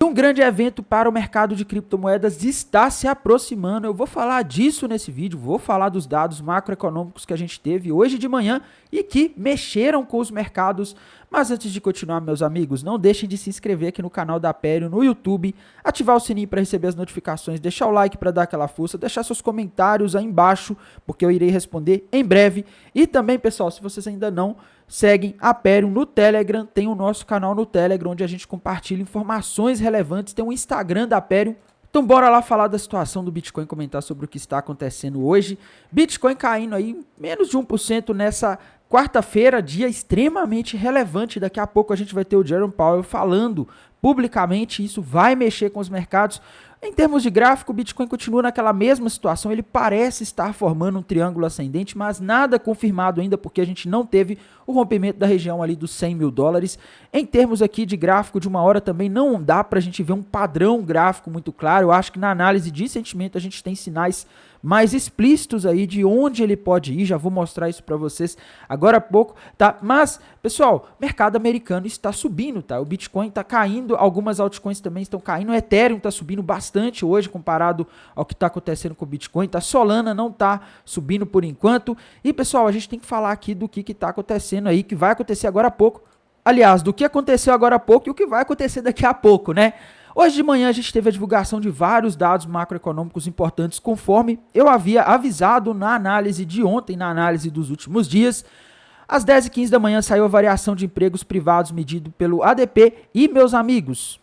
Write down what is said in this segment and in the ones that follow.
Um grande evento para o mercado de criptomoedas está se aproximando. Eu vou falar disso nesse vídeo, vou falar dos dados macroeconômicos que a gente teve hoje de manhã e que mexeram com os mercados. Mas antes de continuar, meus amigos, não deixem de se inscrever aqui no canal da Aperio no YouTube, ativar o sininho para receber as notificações, deixar o like para dar aquela força, deixar seus comentários aí embaixo, porque eu irei responder em breve. E também, pessoal, se vocês ainda não seguem a Aperio no Telegram, tem o nosso canal no Telegram, onde a gente compartilha informações relevantes, tem o Instagram da Aperio. Então bora lá falar da situação do Bitcoin, comentar sobre o que está acontecendo hoje. Bitcoin caindo aí menos de 1% nessa quarta-feira, dia extremamente relevante. Daqui a pouco a gente vai ter o Jerome Powell falando publicamente, isso vai mexer com os mercados. Em termos de gráfico, o Bitcoin continua naquela mesma situação, ele parece estar formando um triângulo ascendente, mas nada confirmado ainda, porque a gente não teve o rompimento da região ali dos 100 mil dólares. Em termos aqui de gráfico de uma hora também não dá para a gente ver um padrão gráfico muito claro. Eu acho que na análise de sentimento a gente tem sinais mais explícitos aí de onde ele pode ir, já vou mostrar isso para vocês agora há pouco, tá? Mas, pessoal, mercado americano está subindo, tá? O Bitcoin está caindo, algumas altcoins também estão caindo, o Ethereum está subindo bastante hoje comparado ao que está acontecendo com o Bitcoin, tá? Solana não está subindo por enquanto. E, pessoal, a gente tem que falar aqui do que está acontecendo aí, que vai acontecer agora há pouco. Aliás, do que aconteceu agora há pouco e o que vai acontecer daqui a pouco, né? Hoje de manhã a gente teve a divulgação de vários dados macroeconômicos importantes, conforme eu havia avisado na análise de ontem, na análise dos últimos dias. Às 10h15 da manhã saiu a variação de empregos privados medido pelo ADP e, meus amigos,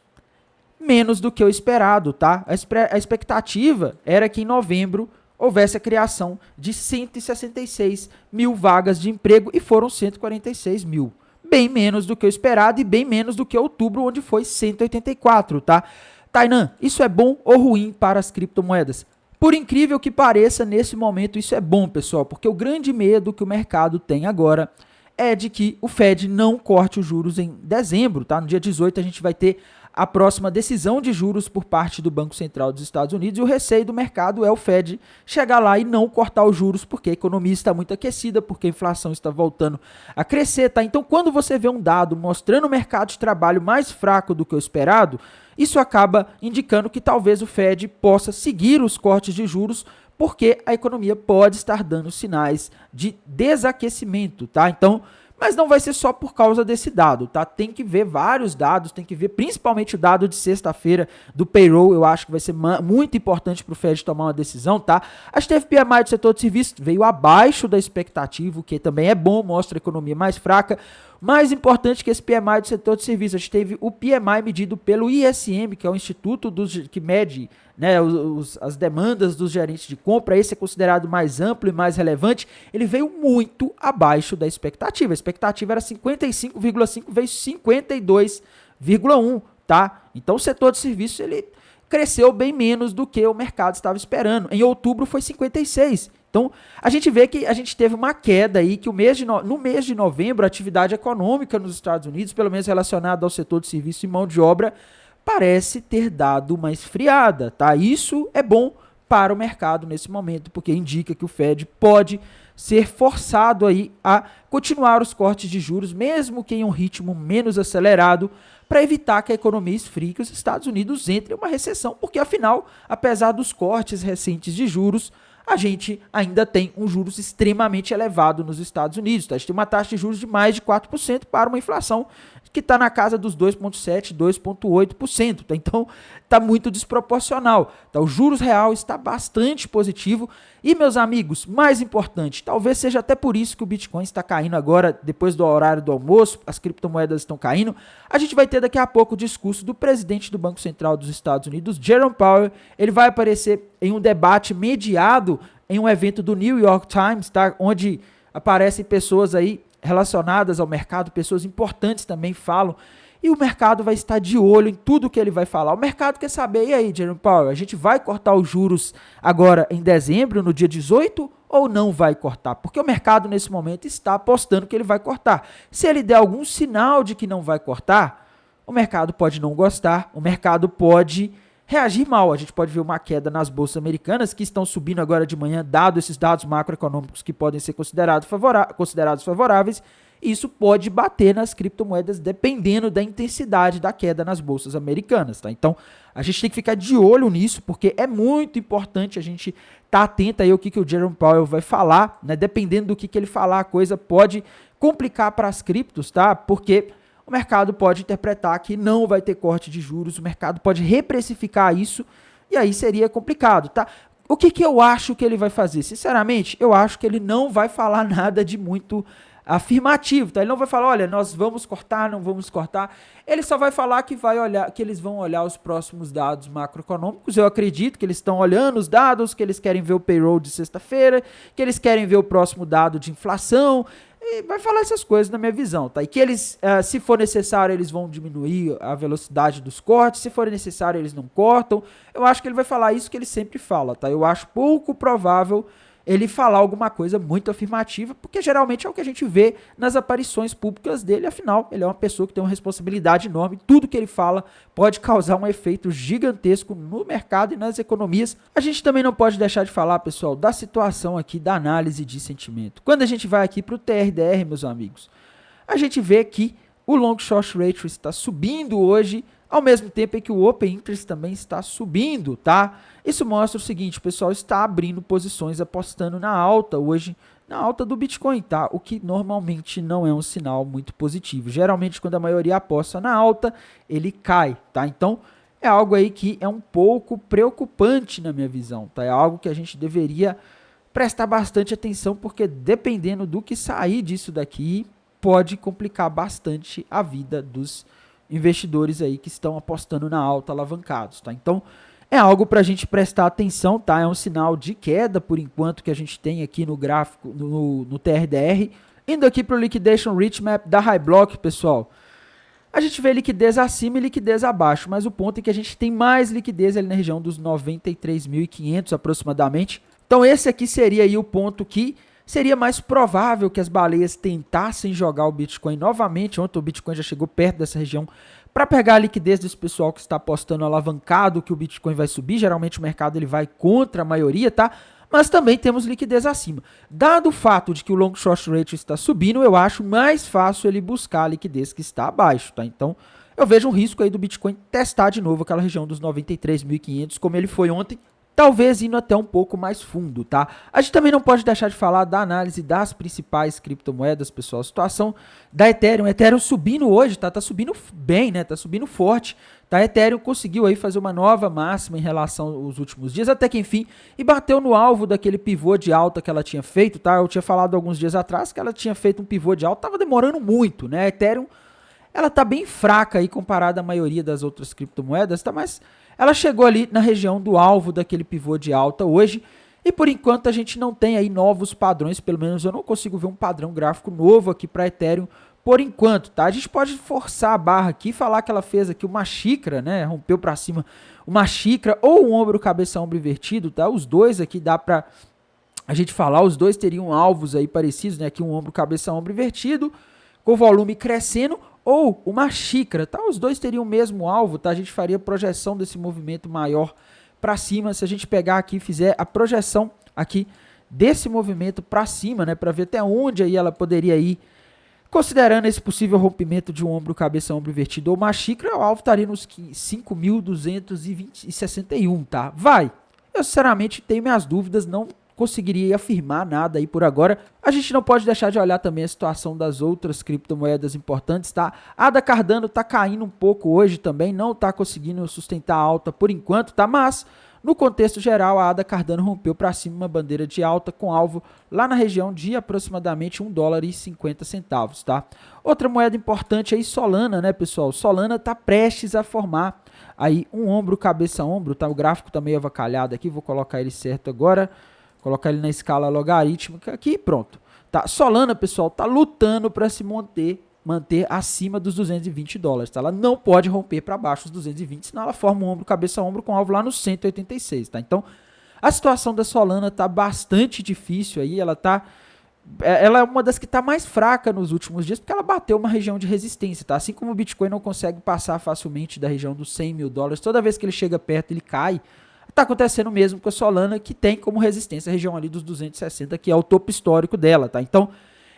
menos do que o esperado, tá? A expectativa era que em novembro houvesse a criação de 166 mil vagas de emprego e foram 146 mil. Bem menos do que o esperado e bem menos do que outubro, onde foi 184, tá? Tainan, isso é bom ou ruim para as criptomoedas? Por incrível que pareça, nesse momento isso é bom, pessoal, porque o grande medo que o mercado tem agora é de que o Fed não corte os juros em dezembro, tá? No dia 18 a gente vai ter a próxima decisão de juros por parte do Banco Central dos Estados Unidos, e o receio do mercado é o Fed chegar lá e não cortar os juros, porque a economia está muito aquecida, porque a inflação está voltando a crescer, tá? Então, quando você vê um dado mostrando o mercado de trabalho mais fraco do que o esperado, isso acaba indicando que talvez o Fed possa seguir os cortes de juros, porque a economia pode estar dando sinais de desaquecimento, tá? Então, mas não vai ser só por causa desse dado, tá? Tem que ver vários dados, tem que ver principalmente o dado de sexta-feira do payroll, eu acho que vai ser muito importante para o Fed tomar uma decisão, tá? A gente teve PMI do setor de serviços, veio abaixo da expectativa, o que também é bom, mostra a economia mais fraca. Mais importante que esse PMI do setor de serviços, a gente teve o PMI medido pelo ISM, que é o instituto que mede, né, as demandas dos gerentes de compra. Esse é considerado mais amplo e mais relevante. Ele veio muito abaixo da expectativa. A expectativa era 55,5, veio 52,1, tá? Então o setor de serviços ele cresceu bem menos do que o mercado estava esperando. Em outubro foi 56. Então, a gente vê que a gente teve uma queda aí, que no mês de novembro, a atividade econômica nos Estados Unidos, pelo menos relacionada ao setor de serviço e mão de obra, parece ter dado uma esfriada, tá? Isso é bom para o mercado nesse momento, porque indica que o Fed pode ser forçado aí a continuar os cortes de juros, mesmo que em um ritmo menos acelerado, para evitar que a economia esfrie, que os Estados Unidos entrem em uma recessão, porque afinal, apesar dos cortes recentes de juros, a gente ainda tem um juros extremamente elevado nos Estados Unidos. Tá? A gente tem uma taxa de juros de mais de 4% para uma inflação que está na casa dos 2,7%, 2,8%. Tá? Então, está muito desproporcional. Tá? O juros real está bastante positivo. E, meus amigos, mais importante, talvez seja até por isso que o Bitcoin está caindo agora, depois do horário do almoço, as criptomoedas estão caindo. A gente vai ter daqui a pouco o discurso do presidente do Banco Central dos Estados Unidos, Jerome Powell. Ele vai aparecer em um debate mediado em um evento do New York Times, tá? Onde aparecem pessoas aí relacionadas ao mercado, pessoas importantes também falam, e o mercado vai estar de olho em tudo que ele vai falar. O mercado quer saber, e aí, Jerome Powell, a gente vai cortar os juros agora em dezembro, no dia 18, ou não vai cortar? Porque o mercado, nesse momento, está apostando que ele vai cortar. Se ele der algum sinal de que não vai cortar, o mercado pode não gostar, o mercado pode reagir mal. A gente pode ver uma queda nas bolsas americanas, que estão subindo agora de manhã, dado esses dados macroeconômicos que podem ser considerados favoráveis, e isso pode bater nas criptomoedas dependendo da intensidade da queda nas bolsas americanas, tá? Então, a gente tem que ficar de olho nisso, porque é muito importante a gente estar atento aí ao que o Jerome Powell vai falar, né? Dependendo do que ele falar, a coisa pode complicar para as criptos, tá? Porque o mercado pode interpretar que não vai ter corte de juros, o mercado pode reprecificar isso, e aí seria complicado, tá? O que eu acho que ele vai fazer? Sinceramente, eu acho que ele não vai falar nada de muito afirmativo, tá? Ele não vai falar, olha, nós vamos cortar, não vamos cortar. Ele só vai falar que que eles vão olhar os próximos dados macroeconômicos. Eu acredito que eles estão olhando os dados, que eles querem ver o payroll de sexta-feira, que eles querem ver o próximo dado de inflação. E vai falar essas coisas na minha visão, tá? E que eles, se for necessário, eles vão diminuir a velocidade dos cortes, se for necessário, eles não cortam. Eu acho que ele vai falar isso que ele sempre fala, tá? Eu acho pouco provável ele falar alguma coisa muito afirmativa, porque geralmente é o que a gente vê nas aparições públicas dele, afinal, ele é uma pessoa que tem uma responsabilidade enorme, tudo que ele fala pode causar um efeito gigantesco no mercado e nas economias. A gente também não pode deixar de falar, pessoal, da situação aqui da análise de sentimento. Quando a gente vai aqui para o TRDR, meus amigos, a gente vê que o long short ratio está subindo hoje, ao mesmo tempo em que o Open Interest também está subindo, tá? Isso mostra o seguinte, o pessoal está abrindo posições apostando na alta hoje, na alta do Bitcoin, tá? O que normalmente não é um sinal muito positivo. Geralmente, quando a maioria aposta na alta, ele cai, tá? Então, é algo aí que é um pouco preocupante na minha visão, tá? É algo que a gente deveria prestar bastante atenção, porque dependendo do que sair disso daqui, pode complicar bastante a vida dos investidores aí que estão apostando na alta alavancados, tá? Então, é algo para a gente prestar atenção, tá? É um sinal de queda, por enquanto, que a gente tem aqui no gráfico, no TRDR. Indo aqui para o Liquidation Rich Map da High Block, pessoal, a gente vê liquidez acima e liquidez abaixo, mas o ponto é que a gente tem mais liquidez ali na região dos 93.500 aproximadamente. Então, esse aqui seria aí o ponto que seria mais provável que as baleias tentassem jogar o Bitcoin novamente. Ontem o Bitcoin já chegou perto dessa região para pegar a liquidez desse pessoal que está apostando alavancado que o Bitcoin vai subir. Geralmente o mercado ele vai contra a maioria, tá? Mas também temos liquidez acima. Dado o fato de que o long short ratio está subindo, eu acho mais fácil ele buscar a liquidez que está abaixo, tá? Então, eu vejo um risco aí do Bitcoin testar de novo aquela região dos 93.500, como ele foi ontem, talvez indo até um pouco mais fundo, tá? A gente também não pode deixar de falar da análise das principais criptomoedas, pessoal. A situação da Ethereum. Ethereum subindo hoje, tá? Tá subindo bem, né? Tá subindo forte. Tá? Ethereum conseguiu aí fazer uma nova máxima em relação aos últimos dias, até que enfim, e bateu no alvo daquele pivô de alta que ela tinha feito, tá? Eu tinha falado alguns dias atrás que ela tinha feito um pivô de alta, tava demorando muito, né? A Ethereum, ela tá bem fraca aí comparada à maioria das outras criptomoedas, tá? Mas ela chegou ali na região do alvo daquele pivô de alta hoje, e por enquanto a gente não tem aí novos padrões, pelo menos eu não consigo ver um padrão gráfico novo aqui para Ethereum por enquanto, tá? A gente pode forçar a barra aqui e falar que ela fez aqui uma xícara, né? Rompeu para cima uma xícara ou um ombro, cabeça, ombro invertido, tá? Os dois aqui dá para a gente falar, os dois teriam alvos aí parecidos, né? Aqui um ombro, cabeça, ombro invertido, com volume crescendo, ou uma xícara, tá? Os dois teriam o mesmo alvo, tá? A gente faria projeção desse movimento maior para cima, se a gente pegar aqui e fizer a projeção aqui desse movimento para cima, né? Para ver até onde aí ela poderia ir, considerando esse possível rompimento de um ombro, cabeça, ombro invertido ou uma xícara, o alvo estaria nos 5.261, tá? Vai! Eu sinceramente tenho minhas dúvidas, não conseguiria afirmar nada aí por agora. A gente não pode deixar de olhar também a situação das outras criptomoedas importantes, tá? A ADA Cardano tá caindo um pouco hoje também, não tá conseguindo sustentar a alta por enquanto, tá? Mas no contexto geral, a ADA Cardano rompeu para cima uma bandeira de alta com alvo lá na região de aproximadamente $1,50, tá? Outra moeda importante aí, Solana, né, pessoal? Solana tá prestes a formar aí um ombro, cabeça, ombro, tá? O gráfico tá meio avacalhado aqui, vou colocar ele certo agora. Colocar ele na escala logarítmica aqui e pronto. Tá? Solana, pessoal, tá lutando para se manter acima dos $220. Tá? Ela não pode romper para baixo dos 220, senão ela forma um ombro, cabeça, ombro com alvo lá no 186. Tá? Então, a situação da Solana tá bastante difícil aí. Ela é uma das que está mais fraca nos últimos dias, porque ela bateu uma região de resistência. Tá? Assim como o Bitcoin não consegue passar facilmente da região dos $100.000, toda vez que ele chega perto, ele cai. Está acontecendo mesmo com a Solana, que tem como resistência a região ali dos 260, que é o topo histórico dela, tá? Então,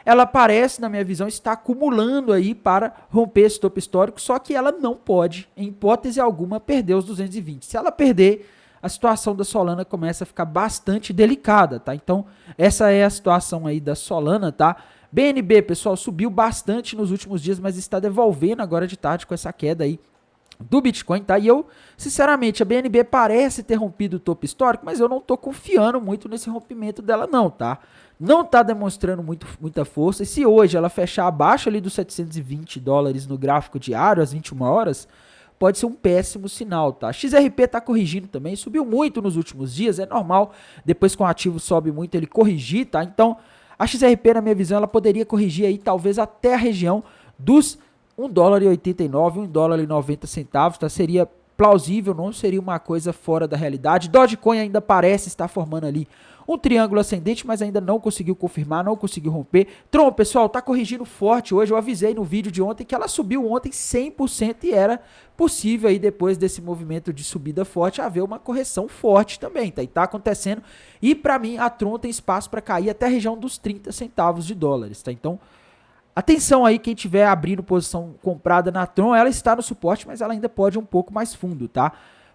ela parece, na minha visão, estar acumulando aí para romper esse topo histórico, só que ela não pode, em hipótese alguma, perder os 220. Se ela perder, a situação da Solana começa a ficar bastante delicada, tá? Então, essa é a situação aí da Solana, tá? BNB, pessoal, subiu bastante nos últimos dias, mas está devolvendo agora de tarde com essa queda aí do Bitcoin, tá? E eu, sinceramente, a BNB parece ter rompido o topo histórico, mas eu não tô confiando muito nesse rompimento dela não, tá? Não tá demonstrando muita força, e se hoje ela fechar abaixo ali dos 720 dólares no gráfico diário, às 21 horas, pode ser um péssimo sinal, tá? XRP tá corrigindo também, subiu muito nos últimos dias, é normal, depois que o ativo sobe muito ele corrigir, tá? Então, a XRP, na minha visão, ela poderia corrigir aí talvez até a região dos $1,89, $1,90, tá? Seria plausível, não seria uma coisa fora da realidade. Dogecoin ainda parece estar formando ali um triângulo ascendente, mas ainda não conseguiu confirmar, não conseguiu romper. Tron, pessoal, tá corrigindo forte hoje. Eu avisei no vídeo de ontem que ela subiu ontem 100% e era possível aí depois desse movimento de subida forte haver uma correção forte também, tá? E tá acontecendo. E para mim a Tron tem espaço para cair até a região dos 30 centavos de dólares, tá? Então, atenção aí, quem tiver abrindo posição comprada na Tron, ela está no suporte, mas ela ainda pode ir um pouco mais fundo, tá?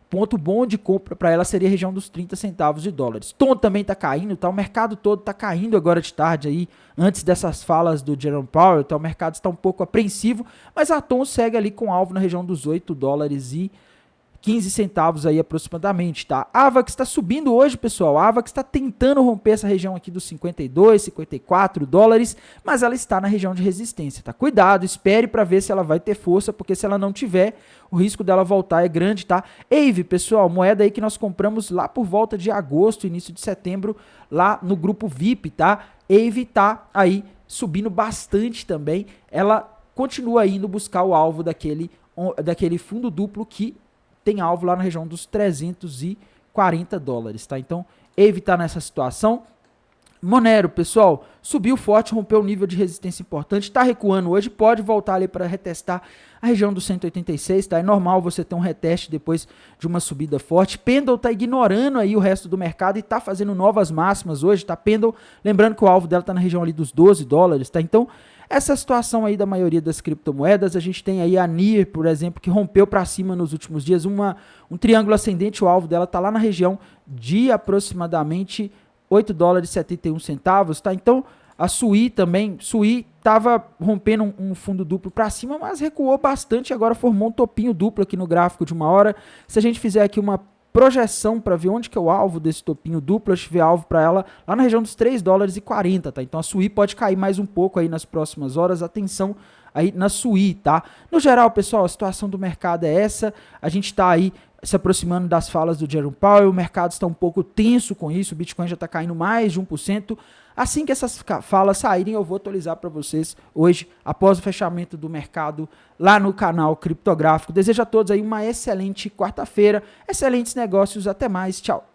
Ponto bom de compra para ela seria a região dos 30 centavos de dólares. Tom também está caindo, tá? O mercado todo está caindo agora de tarde aí, antes dessas falas do Jerome Powell, tá? O mercado está um pouco apreensivo, mas a Tom segue ali com alvo na região dos 8 dólares e 15 centavos aí aproximadamente, tá? A AVAX está subindo hoje, pessoal. A AVAX está tentando romper essa região aqui dos 52, 54 dólares, mas ela está na região de resistência, tá? Cuidado, espere para ver se ela vai ter força, porque se ela não tiver, o risco dela voltar é grande, tá? AVE, pessoal, moeda aí que nós compramos lá por volta de agosto, início de setembro, lá no grupo VIP, tá? AVE tá aí subindo bastante também. Ela continua indo buscar o alvo daquele fundo duplo que tem alvo lá na região dos 340 dólares, tá? Então, evitar nessa situação. Monero, pessoal, subiu forte, rompeu um nível de resistência importante, tá recuando hoje, pode voltar ali para retestar a região dos 186, tá? É normal você ter um reteste depois de uma subida forte. Pendle tá ignorando aí o resto do mercado e tá fazendo novas máximas hoje, tá? Pendle, lembrando que o alvo dela tá na região ali dos 12 dólares, tá? Então, essa situação aí da maioria das criptomoedas, a gente tem aí a NIR, por exemplo, que rompeu para cima nos últimos dias, um triângulo ascendente, o alvo dela tá lá na região de aproximadamente 8 dólares e 71 centavos, tá? Então, a Sui também, Sui tava rompendo um fundo duplo para cima, mas recuou bastante, agora formou um topinho duplo aqui no gráfico de uma hora. Se a gente fizer aqui uma projeção para ver onde que é o alvo desse topinho duplo, a gente vê alvo para ela lá na região dos 3 dólares e 40, tá? Então a Sui pode cair mais um pouco aí nas próximas horas, atenção aí na Sui, tá? No geral, pessoal, a situação do mercado é essa, a gente tá aí se aproximando das falas do Jerome Powell, o mercado está um pouco tenso com isso, o Bitcoin já está caindo mais de 1%. Assim que essas falas saírem, eu vou atualizar para vocês hoje, após o fechamento do mercado lá no canal Criptográfico. Desejo a todos aí uma excelente quarta-feira, excelentes negócios, até mais, tchau!